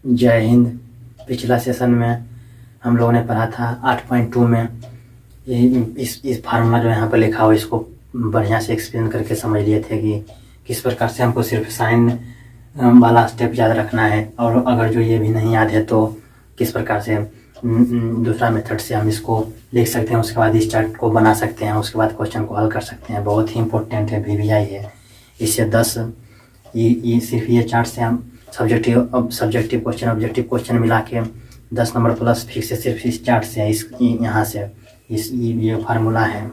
जय हिंद। पिछला सेशन में हम लोगों ने पढ़ा था 8.2 में इस फार्मूला जो यहाँ पर लिखा हुआ इसको बढ़िया से एक्सप्लेन करके समझ लिए थे कि किस प्रकार से हमको सिर्फ साइन वाला स्टेप याद रखना है, और अगर जो ये भी नहीं याद है तो किस प्रकार से दूसरा मेथड से हम इसको लिख सकते हैं। उसके बाद इस चार्ट को बना सकते हैं, उसके बाद क्वेश्चन को हल कर सकते हैं। बहुत ही इंपॉर्टेंट है, VVI है। इससे 10 ये सिर्फ ये चार्ट से हम सब्जेक्टिव क्वेश्चन ऑब्जेक्टिव क्वेश्चन मिला के 10 नंबर प्लस फिक्स है सिर्फ इस चार्ट से, इस यहाँ से ये फार्मूला है।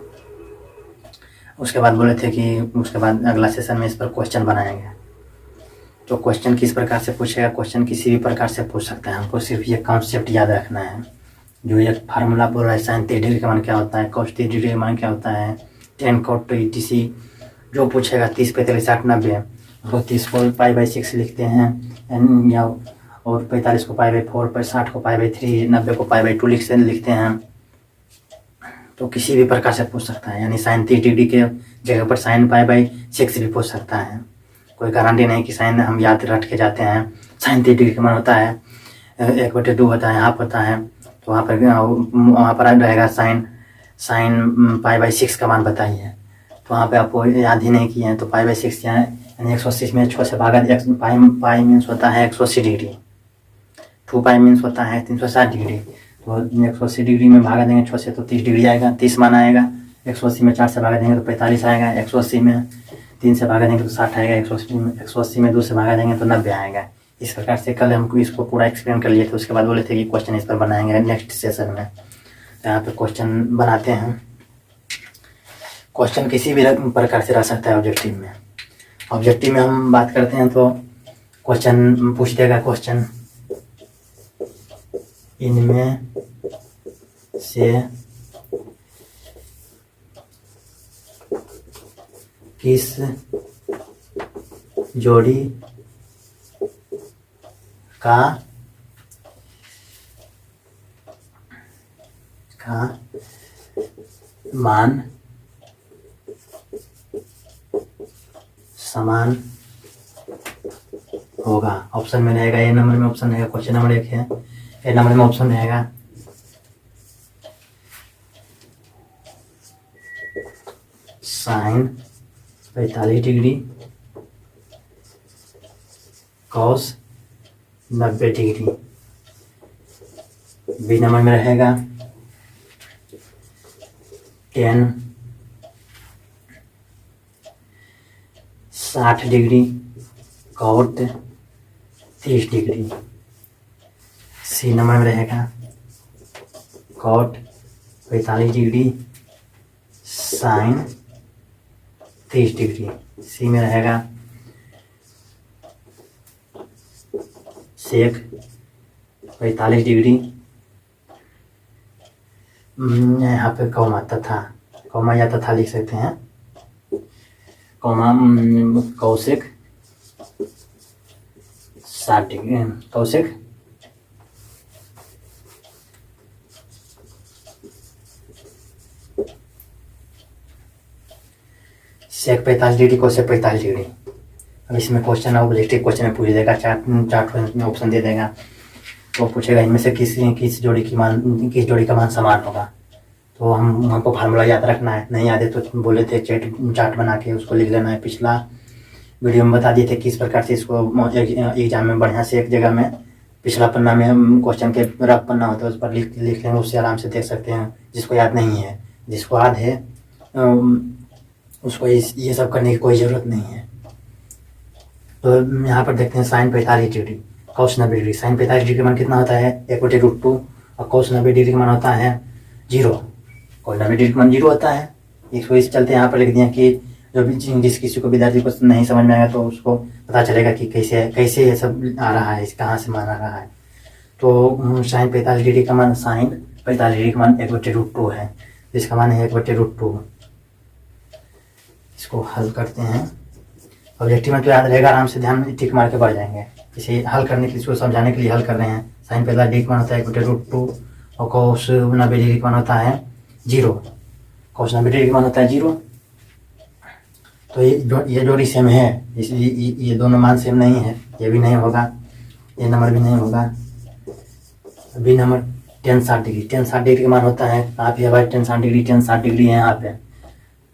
उसके बाद बोले थे कि उसके बाद अगला सेशन में इस पर क्वेश्चन बनाएंगे। तो क्वेश्चन किस प्रकार से पूछेगा, क्वेश्चन किसी भी प्रकार से पूछ सकता है। हमको सिर्फ ये कॉन्सेप्ट याद रखना है। जो ये फार्मूला बोल रहा है साइन 30 डिग्री का मान क्या होता है, cos 30 डिग्री का मान क्या होता है, tan cot etc जो पूछेगा 30 45 60 90 तो 30 को π/6 लिखते हैं या और 45 को π/4 60 को π/3 90 को π/2 लिखते हैं। तो किसी भी प्रकार से पूछ सकता है, यानी साइन 30 डिग्री के जगह पर साइन π/6 भी पूछ सकता है। कोई गारंटी नहीं कि साइन हम याद रट के जाते हैं। साइन 30 डिग्री का मान होता है 1/2 होता है, हाफ होता है, तो वहाँ पर रहेगा साइन π/6 का मान बताइए। तो वहाँ पे आपको याद ही नहीं किए हैं तो π/6 यानी 180 में 6 से भागा पाई मीन्स होता है 180 डिग्री, 2π मीन्स होता है 360 डिग्री। तो 180 डिग्री में भागा देंगे 6 से तो 30 डिग्री आएगा, 30 मान आएगा। 180 में 4 से भागा देंगे तो 45 आएगा। 180 में 3 से भागा देंगे तो 60 आएगा। 180 में 2 से भागा देंगे तो 90 आएगा। इस प्रकार से कल हमको इसको पूरा एक्सप्लेन कर लिए थे। उसके बाद बोले थे कि क्वेश्चन इस पर बनाएंगे नेक्स्ट सेशन में। तो यहाँ पर क्वेश्चन बनाते हैं। क्वेश्चन किसी भी प्रकार से रह सकता है ऑब्जेक्टिव में हम बात करते हैं तो क्वेश्चन पूछ देगा, क्वेश्चन इनमें से किस जोड़ी का मान समान होगा। ऑप्शन में रहेगा ए नंबर में ऑप्शन रहेगा, क्वेश्चन नंबर 1 है। ए नंबर में ऑप्शन रहेगा sine 45 degree cos 90 degree. B number में रहेगा tan 60 degree cot 30 degree. C number में रहेगा cot 45 degree sine 30 degree. C में रहेगा सेक 45 डिग्री, यहाँ पे कौमा या तथा लिख सकते हैं, कौमा कौशिक 60 डिग्री, कौशिक सेक 45 डिग्री कौशिक 45 डिग्री। अब इसमें क्वेश्चन ऑब्जेक्टिव क्वेश्चन में पूछ देगा, चार्ट में ऑप्शन दे देगा। तो पूछेगा इनमें से किस जोड़ी का मान समान होगा। तो हमको फार्मूला याद रखना है। नहीं याद है तो बोले थे चार्ट बना के उसको लिख लेना है। पिछला वीडियो में बता दिए थे किस प्रकार से इसको एग्जाम में बढ़िया से एक जगह में पिछला पन्ना में हम क्वेश्चन के रफ पन्ना होता है उस पर लिख लेंगे, उससे आराम से देख सकते हैं। जिसको याद नहीं है, जिसको याद है उसको ये सब करने की कोई ज़रूरत नहीं है। तो यहाँ पर देखते हैं sine 45 degree cos 90 degree. Sine 45 degree का मान कितना होता है 1/√2 और कॉस 90 डिग्री का मान होता है 0। कॉस 90 डिग्री का मान 0 होता है। इसको इस चलते यहाँ पर लिख दिया कि जो भी जिस किसी को विद्यार्थी को नहीं समझ में आएगा तो उसको पता चलेगा कि कैसे ये सब आ रहा है, कहाँ से मान आ रहा है। तो साइन 45 डिग्री का मान साइन 45 डिग्री का मान 1/√2 है, जिसका मान है 1/√2। इसको हल करते हैं। ऑब्जेक्टिव में तो याद रहेगा, आराम से ध्यान में टिक मार के बढ़ जाएंगे। इसे हल करने के लिए, इसको समझाने के लिए हल कर रहे हैं। साइन 45 डिग्री का मान होता है 1/√2 और कॉस 90 डिग्री का मान होता है 0। कॉस 90 डिग्री का मान होता है 0। तो ये जोड़ी सेम है, इसलिए ये दोनों मान सेम नहीं है, ये भी नहीं होगा। ये नंबर भी नहीं होगा। B number tan 60 degree, tan 60 degree का मान होता है, आप ये भाई टेन 60 डिग्री, टेन 60 डिग्री है यहाँ पे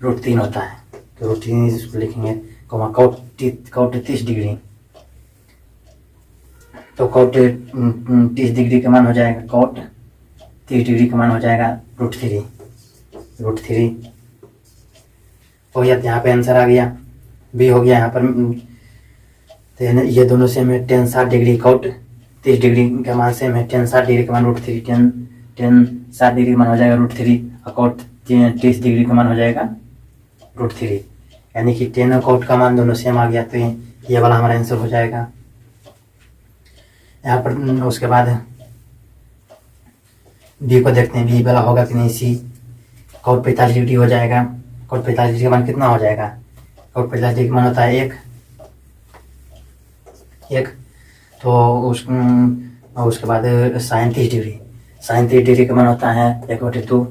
√3 होता है, तो √3 इसको लिखेंगे। कॉट 30 डिग्री, तो कॉट 30 डिग्री का मान हो जाएगा, कॉट 30 डिग्री का मान हो जाएगा √3 हो गया। यहाँ पे आंसर आ गया, बी हो गया यहाँ पर। तो ये दोनों सेम है, टेन 60 डिग्री कॉट 30 डिग्री का मान सेम है, टेन 60 डिग्री का मान √3, टेन 60 डिग्री का मान हो जाएगा √3 और कॉट 30 डिग्री का मान हो जाएगा √3, यानी कि टेन और कॉट का मान दोनों सेम आ गया। तो ये वाला हमारा आंसर हो जाएगा यहाँ पर। उसके बाद बी को देखते हैं, बी वाला होगा कि नहीं। सी कॉट 45 डिग्री हो जाएगा, कॉट 45 डिग्री का मान कितना हो जाएगा, कॉट 45 डिग्री का मान होता है एक, तो उसके बाद साइन 30 डिग्री का मान होता है 1/2,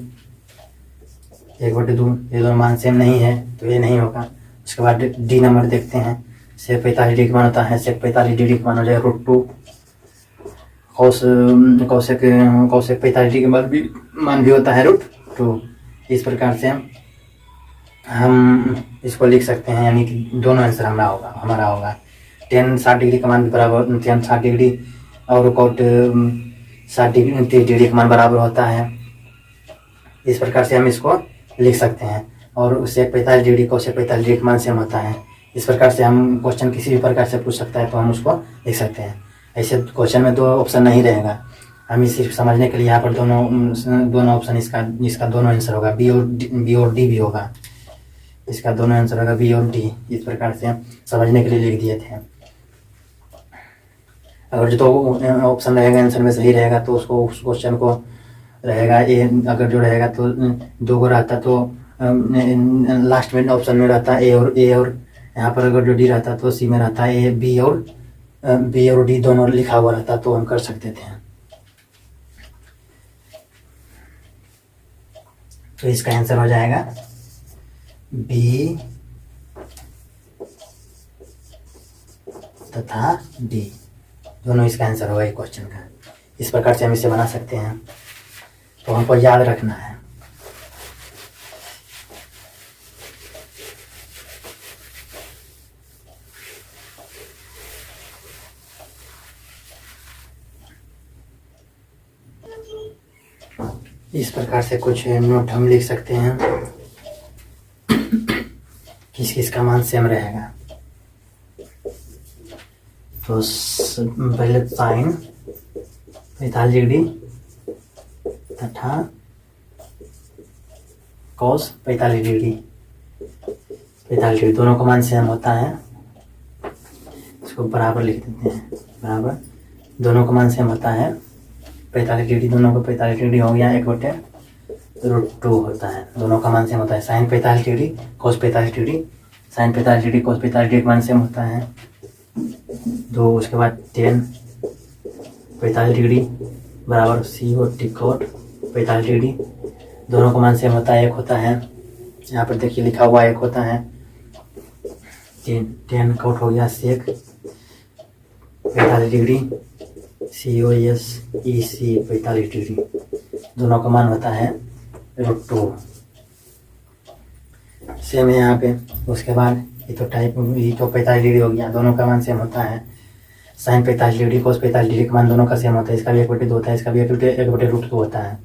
ये दोनों मान सेम नहीं है तो ये नहीं होगा। उसके बाद डी नंबर देखते हैं, सेक 45 डिग्री का मान होता है, सेक 45 डिग्री का मान हो जाएगा √2, कौशेक 45 डिग्री का मान भी होता है √2। इस प्रकार से हम इसको लिख सकते हैं, यानी कि दोनों आंसर हमारा होगा। टेन 60 डिग्री का मान भी बराबर, टेन 60 डिग्री और कॉट 60 डिग्री 30 डिग्री का मान बराबर होता है। इस प्रकार से हम इसको लिख सकते हैं। और सेक 45 डिग्री कौशेक 45 डिग्री का मान सेम होता है। इस प्रकार से हम क्वेश्चन किसी भी प्रकार से पूछ सकता है तो हम उसको लिख सकते हैं। ऐसे क्वेश्चन में दो ऑप्शन नहीं रहेगा, हमें सिर्फ समझने के लिए यहाँ पर दोनों ऑप्शन, इसका दोनों आंसर होगा, बी और डी भी होगा, इसका दोनों आंसर होगा बी और डी। इस प्रकार से हम समझने के लिए लिख दिए थे। अगर जो तो ऑप्शन रहेगा आंसर में सही रहेगा तो उसको उस क्वेश्चन को रहेगा ए, अगर जो रहेगा तो 2 को रहता तो लास्ट में ऑप्शन में रहता ए और यहाँ पर अगर जो डी रहता तो सी में रहता ए, बी और डी दोनों लिखा हुआ रहता तो हम कर सकते थे। तो इसका आंसर हो जाएगा बी तथा डी, दोनों इसका आंसर होगा क्वेश्चन का। इस प्रकार से हम इसे बना सकते हैं, तो हमको याद रखना है। इस प्रकार से कुछ नोट हम लिख सकते हैं, किस का मान सेम रहेगा। तो पहले साइन 45 डिग्री तथा कॉस 45 डिग्री दोनों का मान सेम होता है। इसको बराबर लिख देते हैं, बराबर दोनों का मान सेम होता है 45 डिग्री, दोनों को 45 डिग्री हो गया 1/√2 होता है, दोनों का मान सेम होता है। Sine 45 degree cos 45 degree, sine 45 degree cos 45 degree का मान सेम होता है 2। उसके बाद टेन 45 डिग्री बराबर सी और टी कॉट 45 डिग्री, दोनों का मान सेम होता है 1 होता है। यहाँ पर देखिए लिखा हुआ 1 होता है। टेन कॉट हो गया सेक 45 डिग्री, COS EC 45 डिग्री, दोनों का मान होता है √2, सेम है यहाँ पे। उसके बाद ये तो 45 डिग्री हो गया, दोनों का मान सेम होता है। साइन 45 डिग्री कोस 45 डिग्री का मान दोनों का सेम होता है, इसका भी 1/2 होता है, इसका भी 1/√2 होता है।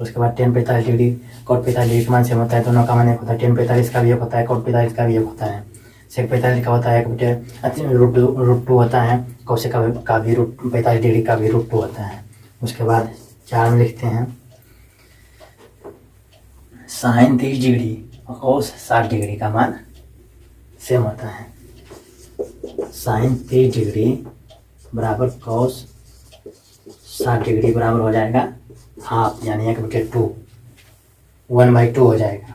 उसके बाद टेन 45 डिग्री कॉट 45 डिग्री का मान सेम होता है, दोनों का मान 1 होता है। टेन 45 का भी 1 होता है, कॉट 45 का भी 1 होता है। सेक 45 का होता है 1/√2 होता है, कौशेक का भी 45 डिग्री का भी √2 होता है। उसके बाद 4 में लिखते हैं साइन 30 डिग्री और कॉस 60 डिग्री का मान सेम होता है। साइन 30 डिग्री बराबर कॉस 60 डिग्री बराबर हो जाएगा हाफ, यानी 1/2 1/2 हो जाएगा।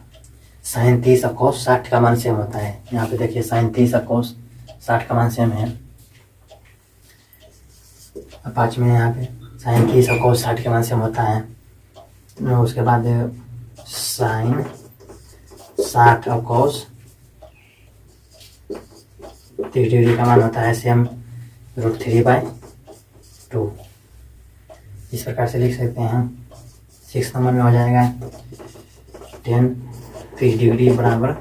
साइन 30 और कॉस 60 का मान सेम होता है। यहाँ पे देखिए साइन 30 और कॉस 60 का मान सेम है। अब 5 में यहाँ पे साइन 30 और कॉस 60 का मान सेम होता है। उसके बाद साइन 60 और कॉस 30 डिग्री का मान होता है सेम √3/2। 2। इस प्रकार से लिख सकते हैं। 6 नंबर में हो जाएगा tan 30 डिग्री बराबर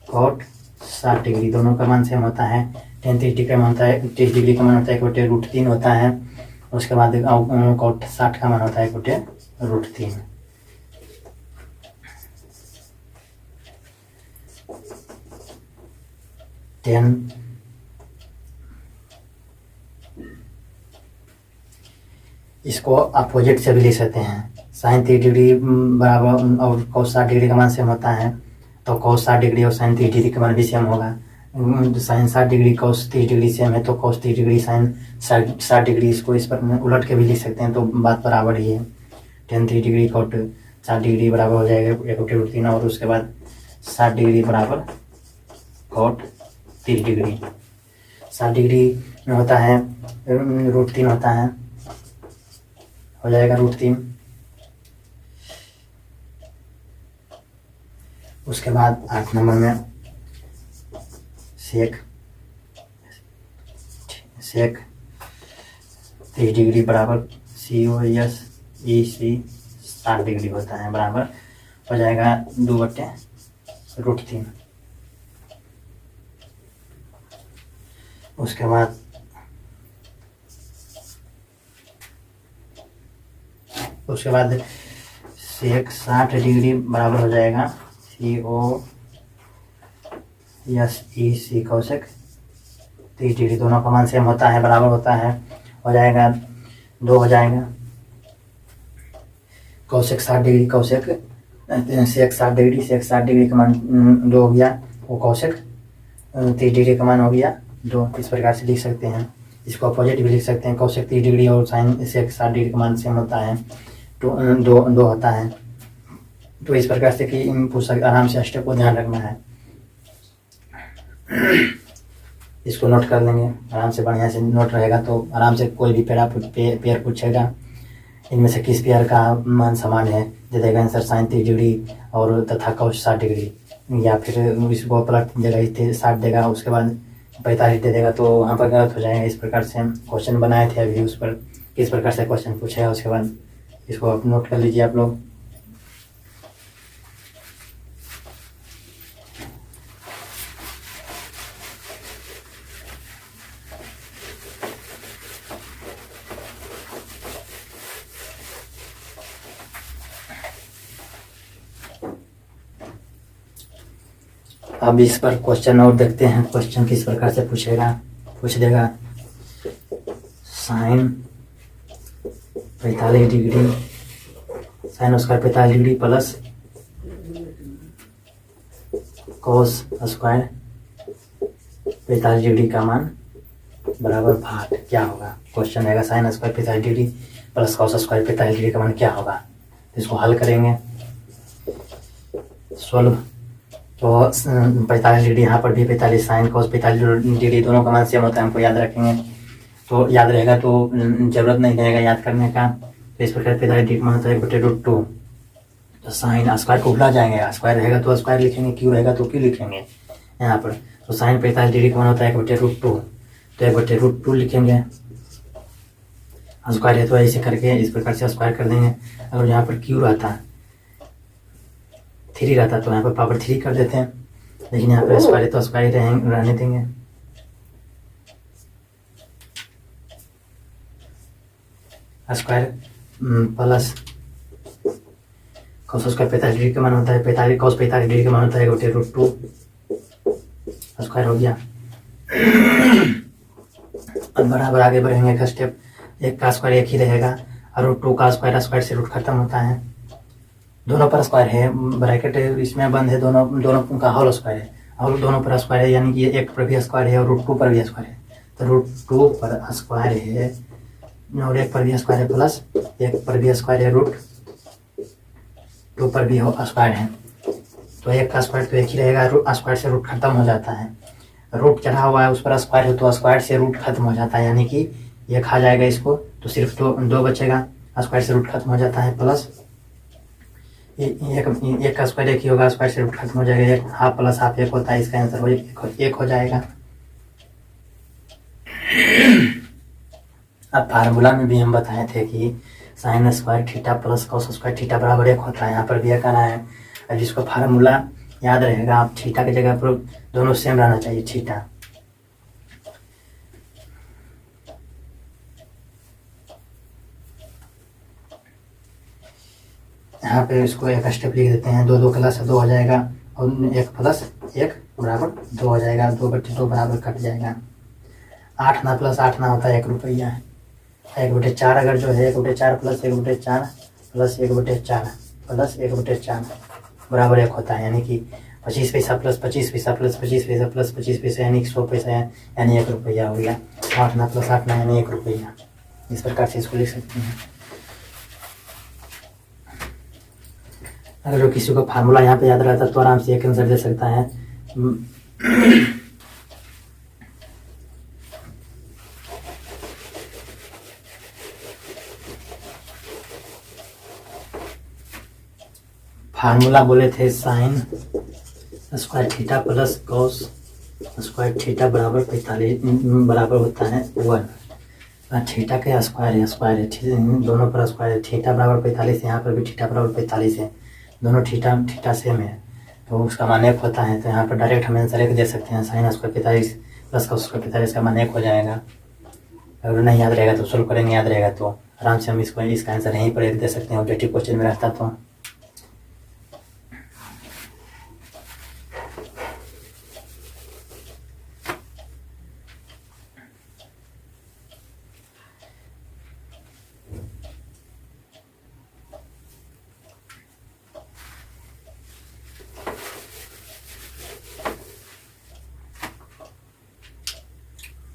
cot 60 डिग्री। दोनों का मान सेम होता है। tan 30 डिग्री का मान होता है 30 डिग्री का मान होता है √3 होता है। उसके बाद cot 60 का मान होता है √3। tan इसको अपोजिट से भी लिख सकते हैं। sin 30 डिग्री बराबर और cos 60 डिग्री का मान सेम होता है, तो cos 60 डिग्री और sin 30 डिग्री का मान भी सेम होगा। sin 60 degree cos 30 degree same है, तो cos 30 डिग्री sin 60 डिग्री, इसको इस पर उलट के भी लिख सकते हैं, तो बात बराबर ही है। tan 30 डिग्री cot 60 डिग्री बराबर हो जाएगा √3, और उसके बाद 60 डिग्री बराबर cot 30 डिग्री। 60 डिग्री में होता है √3 होता है, हो जाएगा √3। उसके बाद 8 नंबर में सेक 30 डिग्री बराबर cos EC 60 डिग्री होता है, बराबर हो जाएगा 2/√3। उसके बाद सेक 60 डिग्री बराबर हो जाएगा cos EC cosec 30 डिग्री। दोनों का मान सेम होता है, बराबर होता है, हो जाएगा 2 हो जाएगा। cosec 60 डिग्री सेक 60 डिग्री का मान 2 हो गया, वो cosec 30 डिग्री का मान हो गया 2। इस प्रकार से लिख सकते हैं। इसको अपोजिट भी लिख सकते हैं। cosec 30 डिग्री और sin सेक 60 डिग्री का मान सेम होता है, तो 2 होता है। तो इस प्रकार से कि पूछ सकते, आराम से स्टेप को ध्यान रखना है। इसको नोट कर लेंगे आराम से, बढ़िया से नोट रहेगा तो आराम से कोई भी पेयर पूछेगा, इनमें से किस पेयर का मान समान है, दे देगा आंसर sin 30 डिग्री और तथा cos 60 डिग्री, या फिर इसको पलट देगा 60 देगा, उसके बाद 45 दे देगा, तो वहाँ पर गलत हो जाएगा। इस प्रकार से हम क्वेश्चन बनाए थे अभी, उस पर किस प्रकार से क्वेश्चन पूछेगा, उसके बाद इसको आप नोट कर लीजिए आप लोग। अब इस पर क्वेश्चन और देखते हैं, क्वेश्चन किस प्रकार से पूछ देगा। Sine 45 degree, sine square 45 degree plus cos square 45 degree का मान बराबर भाग क्या होगा। क्वेश्चन रहेगा sine square 45 degree plus cos square 45 degree का मान क्या होगा। इसको हल करेंगे, सोल्व। तो 45 डिग्री यहाँ पर भी 45, साइन कोस 45 डिग्री दोनों का मान सेम होता है, हमको याद रखेंगे, तो याद रहेगा, तो जरूरत नहीं रहेगा याद करने का। तो इस प्रकार 45 डिग्री मान होता है √2। तो साइन स्क्वायर को भुला जाएंगे, स्क्वायर रहेगा तो स्क्वायर लिखेंगे, क्यू रहेगा तो क्यू लिखेंगे यहाँ पर। तो साइन 45 डिग्री का मान होता है √2, तो 1/√2 लिखेंगे। स्क्वायर है तो ऐसे करके इस प्रकार से स्क्वायर कर देंगे। अगर यहाँ पर क्यू रहता 3 रहता तो यहाँ पर पावर 3 कर देते हैं, लेकिन यहाँ पर स्क्वायर है तो स्क्वायर रहने देंगे। Square plus cos square 45 degree का मान होता है 45, cos 45 डिग्री का मान होता है √2, स्क्वायर हो गया। अब बराबर आगे बढ़ेंगे का स्टेप, एक का स्क्वायर एक ही रहेगा और √2 का स्क्वायर से रूट खत्म होता है। दोनों पर स्क्वायर है, ब्रैकेट इसमें बंद है, दोनों का होल स्क्वायर है, और दोनों पर स्क्वायर है, यानी कि एक पर भी स्क्वायर है और √2 पर भी स्क्वायर है। तो √2 पर स्क्वायर है और एक पर भी स्क्वायर है, प्लस एक पर भी स्क्वायर है, √2 पर भी स्क्वायर है। तो एक का स्क्वायर तो एक ही रहेगा, स्क्वायर से रूट खत्म हो जाता है। रूट चढ़ा हुआ है उस पर स्क्वायर है तो स्क्वायर से रूट खत्म हो जाता है, यानी कि ये खा जाएगा इसको, तो सिर्फ 2 बचेगा, स्क्वायर से रूट खत्म हो जाता है। प्लस एक का स्क्वायर एक ही होगा, स्क्वायर से रूट खत्म हो जाएगा, एक हाफ प्लस हाफ एक होता है, इसका आंसर एक हो जाएगा। अब फार्मूला में भी हम बताए थे कि sine square theta plus cos square theta बराबर 1 होता है। यहाँ पर भी एक आना है। अब जिसको फार्मूला याद रहेगा, आप थीटा की जगह पर दोनों सेम रहना चाहिए थीटा। यहाँ पे इसको एक स्टेप लिख देते हैं। 2 प्लस 2 हो जाएगा और 1 प्लस 1 बराबर 2 हो जाएगा। 2/2 बराबर कट जाएगा। 8 ना प्लस 8 ना होता है 1 रुपया। 1/4 अगर जो है 1/4 प्लस 1/4 प्लस 1/4 प्लस 1/4 बराबर 1 होता है। यानी कि 25 पैसा प्लस 25 पैसा प्लस 25 पैसा प्लस 25 पैसा यानी 100 पैसा यानी 1 रुपया हो गया। 8 ना प्लस 8 ना यानी 1 रुपया। इस प्रकार से इसको लिख सकते हैं। अगर जो किसी को फार्मूला यहाँ पे याद रहता तो आराम से एक आंसर दे सकता है। फार्मूला बोले थे sine square theta plus cos square theta बराबर 45 बराबर होता है 1। थीटा के स्क्वायर है दोनों पर स्क्वायर है। थीटा बराबर 45 है। यहाँ पर भी थीटा बराबर 45 है। दोनों थीटा सेम है तो उसका मान 1 होता है। तो यहाँ पर डायरेक्ट हम आंसर 1 दे सकते हैं। Sign square 45 plus cos square 45 का मान 1 हो जाएगा। अगर नहीं याद रहेगा तो सोल्व करेंगे, याद रहेगा तो आराम से हम इसका आंसर यहीं पर 1 दे सकते हैं। ऑब्जेक्टिव क्वेश्चन में रहता तो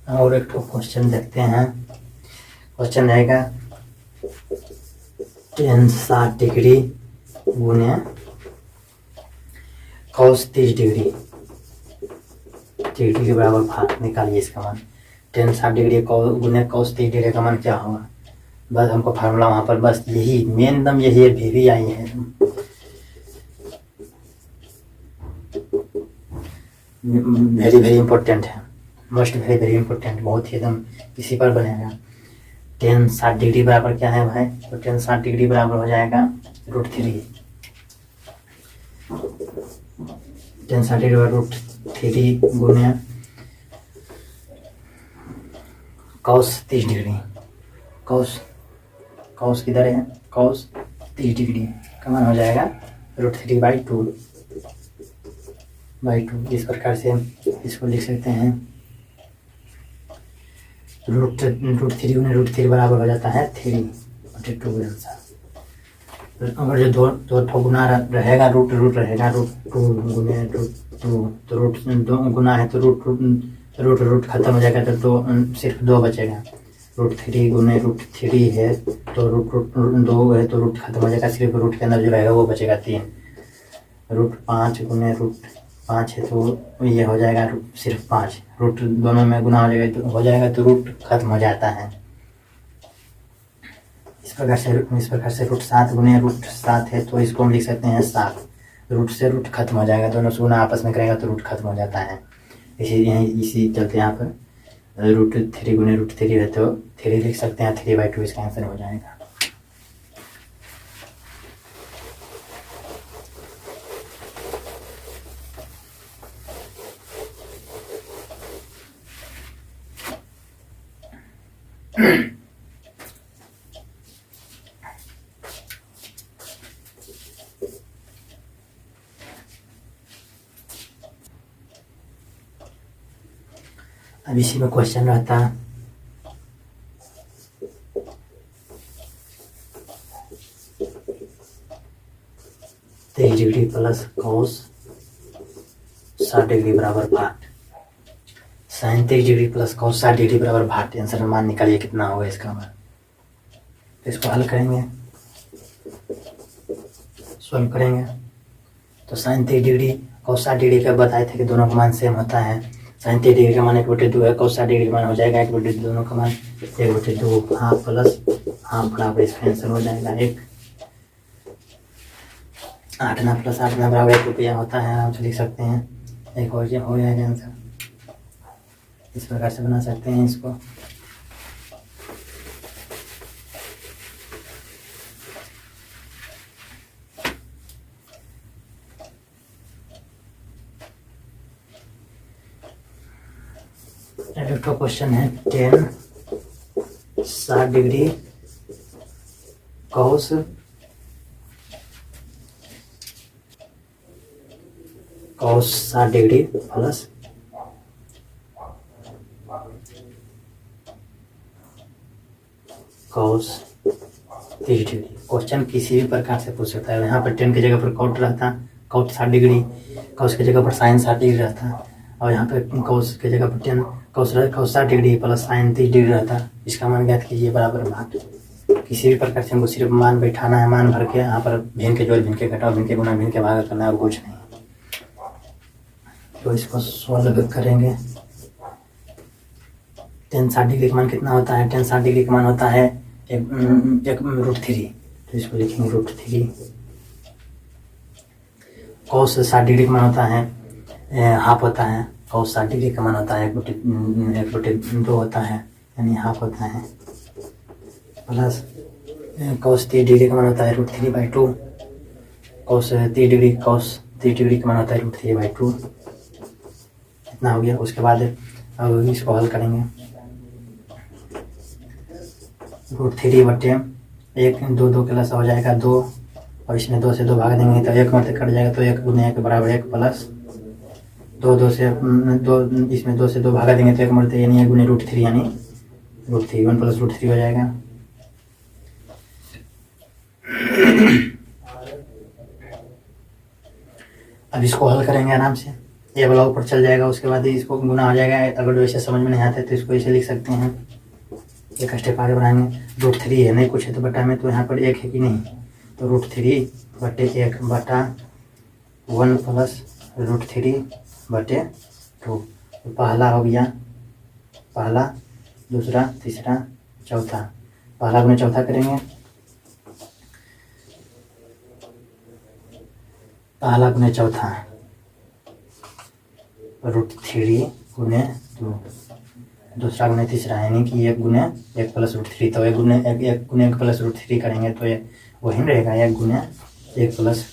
और एक तो क्वेश्चन देखते हैं। क्वेश्चन रहेगा tan 60 डिग्री गुने cos 30 डिग्री के बराबर भाग निकालिए इसका मान। tan 60 डिग्री गुने cos 30 डिग्री का मान क्या होगा। बस हमको फार्मूला वहाँ पर बस यही मेन दम यही है। भी आई है वेरी इम्पोर्टेंट है। मोस्ट वेरी इम्पोर्टेंट, बहुत ही एकदम इसी पर बनेगा। tan 60 डिग्री बराबर क्या है भाई। तो tan 60 डिग्री बराबर हो जाएगा √3। tan 60 डिग्री बराबर √3 गुने cos 30 डिग्री। cos किधर है, cos 30 डिग्री का मान हो जाएगा √3/2। इस प्रकार से इसको लिख सकते हैं। √3 गुने √3 बराबर हो जाता है 3/2 आंसर। अगर जो दो ठो गुना रहेगा रूट रहेगा √2 गुने √2 तो √2 गुना है तो रूट खत्म हो जाएगा तो सिर्फ 2 बचेगा। √3 गुने √3 है तो √2 है तो रूट खत्म हो जाएगा। सिर्फ रूट के अंदर जो रहेगा वो बचेगा 3। √5 गुने √5 है तो ये हो जाएगा सिर्फ 5। रूट दोनों में गुना हो जाएगा तो रूट खत्म हो जाता है। इस प्रकार से √7 गुने √7 है तो इसको हम लिख सकते हैं 7। रूट से रूट खत्म हो जाएगा, दोनों से गुना आपस में करेगा तो रूट खत्म हो जाता है। इसी चलते यहाँ पर √3 गुने √3 है तो 3 लिख सकते हैं। 3/2 इसका आंसर हो जाएगा। अब इसी में क्वेश्चन रहता 23 डिग्री प्लस cos 60 डिग्री बराबर 60। Sine 23 degree plus cos 60 degree बराबर 60। आंसर मान निकालिए कितना होगा इसका मान। तो इसको हल करेंगे, सॉल्व करेंगे तो साइन 23 डिग्री cos 60 डिग्री का बताए थे कि दोनों का मान सेम होता है। साइन 30 डिग्री का मान 1/2 है। cos 60 डिग्री का मान हो जाएगा 1/2। दोनों का मान 1/2 हाफ प्लस हाफ बराबर इसका आंसर हो जाएगा 1। 8 ना प्लस 8 ना बराबर 1 रुपया होता है। आराम से लिख सकते हैं। 1 हो जाएगा आंसर। इस प्रकार से बना सकते हैं इसको। एक तो क्वेश्चन है 10 60 degree cos 60 degree plus cos 30 degree. Question किसी भी प्रकार से पूछ सकता है। यहाँ पर 10 की जगह पर कॉट रहता, कॉट 60 डिग्री, कॉस की जगह पर साइन 60 डिग्री रहता, और यहाँ पे कॉस की जगह पर 10 cos 60 degree plus sign 30 degree रहता। इसका मान ज्ञात कीजिए बराबर भाग। किसी भी प्रकार से हमको सिर्फ मान बैठाना है, मान भर के यहाँ पर भिन्न के जोड़, भिन्न के घटाओ, भिन्न के गुना, भिन्न के भाग करना है और कुछ नहीं। तो इसको सॉल्व करेंगे। 10 60 डिग्री का मान कितना होता है? 10 60 डिग्री का मान होता है एक √3। तो इसको लिखेंगे √3। कॉस 60 डिग्री का मान होता है हाफ होता है। कॉस 60 डिग्री का मान होता है 1/2 होता है, यानी हाफ होता है। प्लस कॉस 30 डिग्री का मान होता है √3/2। कॉस 30 डिग्री का मान होता है √3/2। इतना हो गया। उसके बाद अब इसको हल करेंगे। √3/1 2 के लसा हो जाएगा 2, और इसमें 2 से 2 भाग देंगे तो 1 मरते कट जाएगा, तो 1 गुने 1 बराबर 1 प्लस 2 से 2, इसमें 2 से 2 भागा देंगे तो 1 मरते, यानी 1 गुने √3, यानी √3 1 प्लस √3 हो जाएगा। अब इसको हल करेंगे आराम से। ये वाला ऊपर चल जाएगा, उसके बाद इसको गुना हो जाएगा। अगर वैसे समझ में नहीं आता तो इसको ऐसे लिख सकते हैं। एक स्टेप आगे बढ़ाएंगे। √3 है, नहीं कुछ है तो बटा में, तो यहाँ पर 1 है कि नहीं, तो √3/1 बटा 1 प्लस √3/2। तो पहला हो गया, पहला, दूसरा, तीसरा, चौथा। पहला गुने चौथा करेंगे। पहला गुने चौथा √3 गुने 2, दूसरा गुने तीसरा, यानी कि 1 गुने 1 प्लस √3। तो 1 गुने 1 प्लस √3 करेंगे तो ये वही रहेगा, 1 गुने 1 प्लस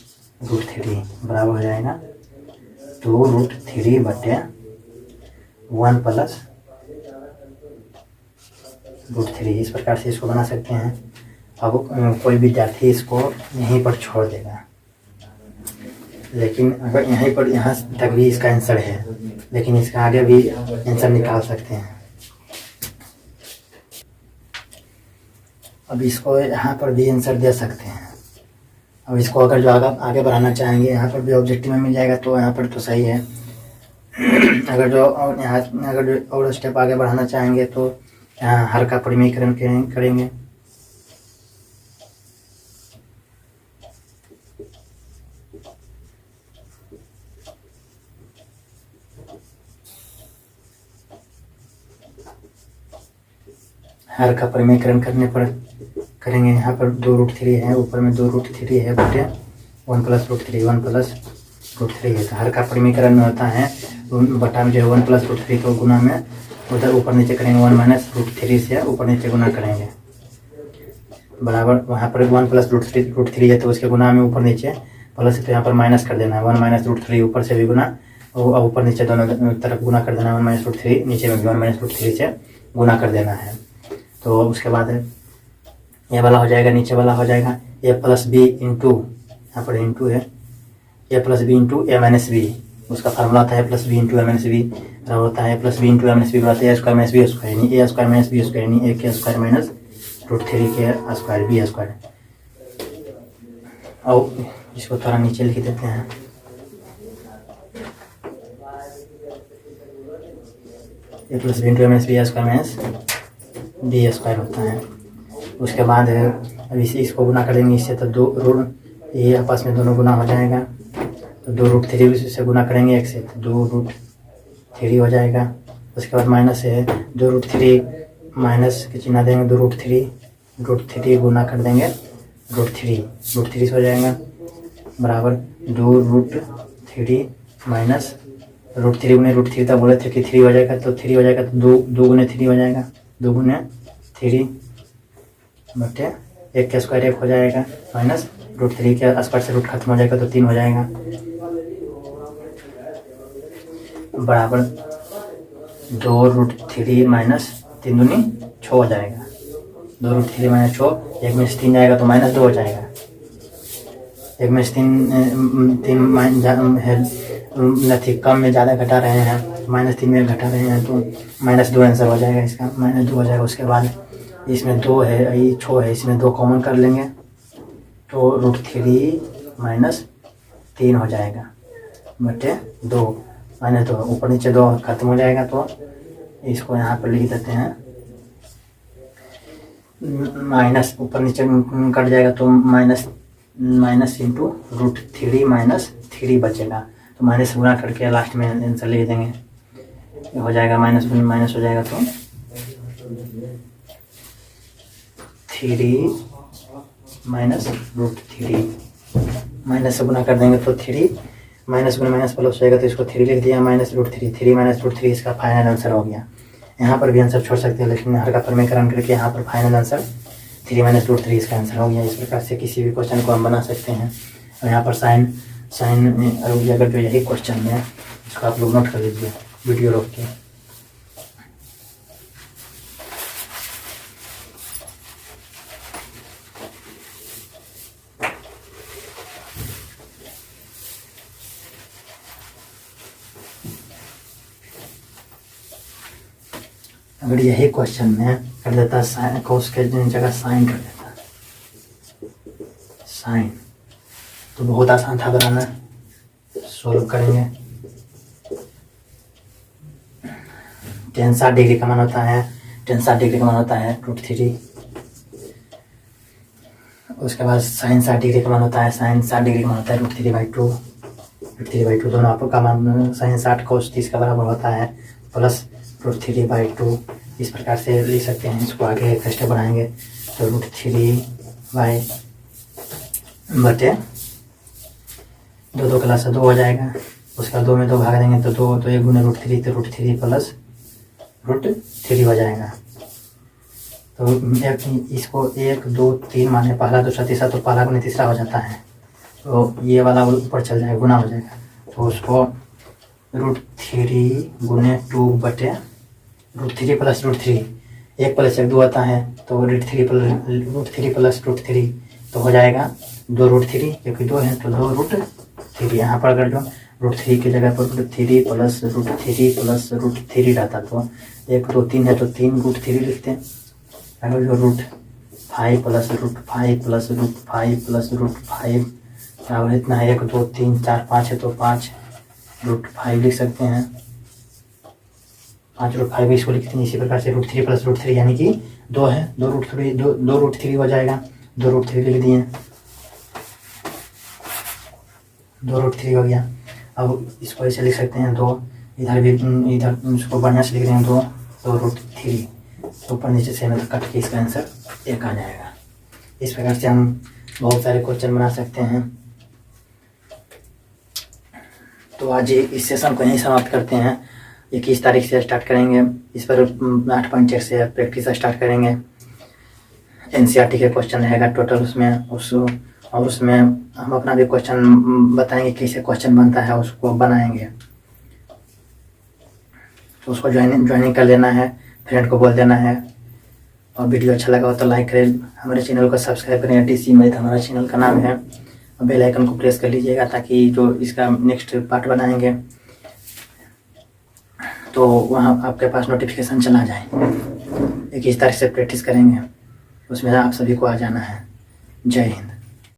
√3 बराबर हो जाएगा 2√3/1 प्लस √3। इस प्रकार से इसको बना सकते हैं। अब कोई विद्यार्थी इसको यहीं पर छोड़ देगा, लेकिन अगर यहाँ तक भी इसका आंसर है, लेकिन इसका आगे भी आंसर निकाल सकते हैं। अब इसको यहाँ पर भी आंसर दे सकते हैं। अब इसको अगर जो आगे बढ़ाना चाहेंगे, यहाँ पर भी ऑब्जेक्टिव में मिल जाएगा तो यहाँ पर तो सही है। अगर जो और स्टेप आगे बढ़ाना चाहेंगे तो यहाँ हर का परिमीकरण करेंगे। हर का परिमीकरण करने पर करेंगे। यहाँ पर 2√3 है, ऊपर में 2√3 है बटे 1 प्लस √3, 1 प्लस √3 है। तो हर का परिमीकरण में होता है बटा में जो है 1 प्लस √3, तो गुना में उधर ऊपर नीचे करेंगे 1 माइनस √3 से ऊपर नीचे गुना करेंगे बराबर। वहाँ पर 1 प्लस √3 है तो उसके गुना में ऊपर नीचे प्लस है, तो यहाँ पर माइनस कर देना है। 1 माइनस √3 ऊपर से भी गुना और ऊपर नीचे दोनों तरफ गुना कर देना है। 1 माइनस √3 नीचे में भी 1 माइनस √3 से गुना कर देना है। तो उसके बाद ये वाला हो जाएगा, नीचे वाला हो जाएगा a प्लस बी इंटू, यहाँ पर इंटू है, a plus b into a minus b. उसका फार्मूला होता है plus b into a minus b, होता है plus b into a minus b बराबर a square minus b square, यानी a square minus b square, यानी a के square minus √3 के स्क्वायर बी स्क्वायर। और इसको थोड़ा नीचे लिख देते हैं। a plus b into a minus b square minus b square होता है। उसके बाद अब इसको गुना करेंगे इससे, तो 2 ये आपस में दोनों गुना हो जाएगा। तो 2√3 से गुना करेंगे 1 से, तो 2√3 हो जाएगा। उसके बाद माइनस है 2√3 माइनस के चिन्ह देंगे 2√3 गुना कर देंगे √3 से हो जाएगा बराबर 2√3 माइनस √3 गुने √3 तक बोले थे कि 3 हो जाएगा, तो 3 हो जाएगा, तो 2 गुने 3 हो जाएगा, 2 गुने 3 बटे 1 के स्क्वायर 1 हो जाएगा, माइनस √3 के स्क्वायर से रूट खत्म हो जाएगा तो 3 हो जाएगा बराबर 2√3 माइनस 3 दूनी 6 हो जाएगा। 2√3 माइनस 6, 1 में से 3 जाएगा तो -2 हो जाएगा। 1 में से 3 नहीं, कम में ज़्यादा घटा रहे हैं, -3 में घटा रहे हैं तो -2 आंसर हो जाएगा इसका, -2 हो जाएगा। उसके बाद इसमें 2 है, ये 6 है, इसमें 2 कॉमन कर लेंगे तो √3 माइनस 3 हो जाएगा बटे 2 -2, ऊपर नीचे 2 खत्म हो जाएगा। तो इसको यहाँ पर लिख देते हैं, माइनस ऊपर नीचे कट जाएगा तो माइनस इंटू √3 माइनस 3 बचेगा, तो माइनस से गुणा करके लास्ट में आंसर लिख देंगे। ये हो जाएगा माइनस हो जाएगा तो 3 माइनस √3, माइनस से गुणा कर देंगे तो 3 माइनस गुना माइनस प्लस होएगा तो इसको 3 लिख दिया, -√3, 3 माइनस √3 इसका फाइनल आंसर हो गया। यहाँ पर भी आंसर छोड़ सकते हैं, लेकिन हर का परिमेयकरण करके यहाँ पर फाइनल आंसर 3 माइनस √3 इसका आंसर हो गया। इस प्रकार से किसी भी क्वेश्चन को हम बना सकते हैं। और यहाँ पर साइन में अगर जो यही क्वेश्चन है इसको आप लोग नोट कर लीजिए वीडियो रोक के। अगर यही क्वेश्चन में कर देता साइन, कोस के जगह साइन कर देता साइन, तो बहुत आसान था बनाना। सोल्व करेंगे। tan 60 डिग्री का मान होता है, tan 60 डिग्री का मान होता है √3। उसके बाद sin 60 डिग्री का मान होता है, sin 60 डिग्री का मान होता है √3/2। √3/2 दोनों आपको का मान sin 60 cos 30 का बराबर होता है प्लस √3/2। इस प्रकार से लिख सकते हैं। इसको आगे एक स्टेप बढ़ाएंगे तो √3 बटे 2 क्लास 2 हो जाएगा। उसका 2 में 2 भाग देंगे तो 2 तो 1 गुना √3 तो √3 प्लस √3 हो जाएगा। तो इसको 1 2 3 माने पहला दूसरा तीसरा, तो पहला गुना तीसरा हो जाता है, तो ये वाला ऊपर चल जाएगा, गुना हो जाएगा। तो उसको √3 गुने 2 बटे √3 प्लस √3, 1 प्लस 1 2 आता है तो √3 प्लस √3 तो हो जाएगा 2√3, क्योंकि 2 है तो 2√3। यहाँ पर अगर जो √3 की जगह पर √3 प्लस √3 रहता तो 1 2 3 है तो 3√3 लिखते हैं। अगर जो √5 प्लस √5 प्लस √5 प्लस √5 बराबर इतना है 1 2 3 4 5 है तो 5√5 लिख सकते हैं। 5√5 इसको लिखते हैं। इसी प्रकार से √3 प्लस √3 यानी कि 2 है, 2√3 हो जाएगा, 2√3 लिख दिए, 2√3 हो गया। अब इसको ऐसे लिख सकते हैं 2, इधर भी इधर इसको बढ़िया से लिख रहे हैं 2√3, तो ऊपर नीचे से मतलब कट के इसका आंसर 1 आ जाएगा। इस प्रकार से हम बहुत सारे क्वेश्चन बना सकते हैं। तो आज इस सेशन को यहीं समाप्त करते हैं। 21 तारीख से स्टार्ट करेंगे, इस पर 8.1 से प्रैक्टिस स्टार्ट करेंगे। NCERT के क्वेश्चन रहेगा टोटल उसमें, और उसमें हम अपना भी क्वेश्चन बताएंगे, कैसे क्वेश्चन बनता है उसको बनाएंगे। तो उसको ज्वाइनिंग कर लेना है, फ्रेंड को बोल देना है। और वीडियो अच्छा लगा हो तो लाइक करें, हमारे चैनल को सब्सक्राइब करें। DC मैथ हमारा चैनल का नाम है, और बेल आइकन को प्रेस कर लीजिएगा ताकि जो इसका नेक्स्ट पार्ट बनाएंगे तो वहाँ आपके पास नोटिफिकेशन चला जाए। 21 तारीख से प्रैक्टिस करेंगे, उसमें आप सभी को आ जाना है। जय हिंद।